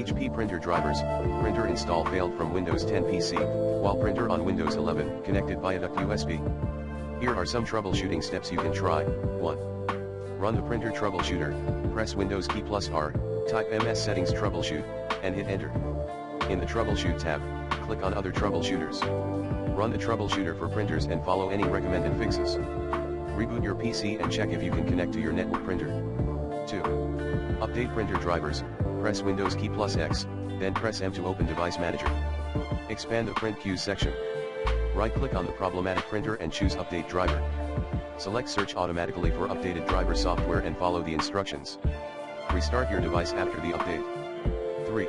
HP printer drivers, printer install failed from Windows 10 PC, while printer on Windows 11, connected via duct USB. Here are some troubleshooting steps you can try. 1. Run the printer troubleshooter, press Windows key plus R, type MS settings troubleshoot, and hit enter. In the troubleshoot tab, click on other troubleshooters. Run the troubleshooter for printers and follow any recommended fixes. Reboot your PC and check if you can connect to your network printer. 2. Update printer drivers, press Windows key plus X, then press M to open Device Manager. Expand the Print Queues section. Right-click on the problematic printer and choose Update Driver. Select Search automatically for updated driver software and follow the instructions. Restart your device after the update. 3.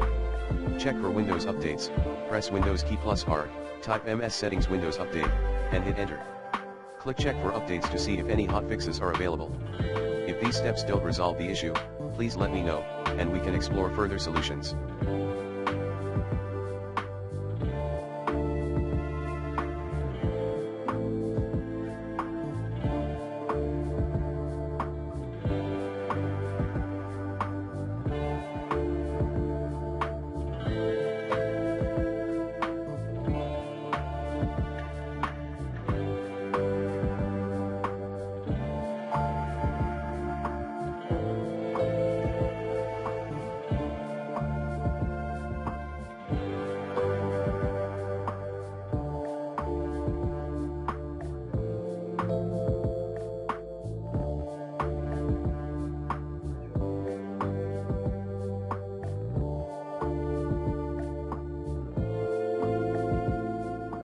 Check for Windows updates, press Windows key plus R, type MS settings Windows Update, and hit enter. Click Check for updates to see if any hotfixes are available. If these steps don't resolve the issue, please let me know, and we can explore further solutions.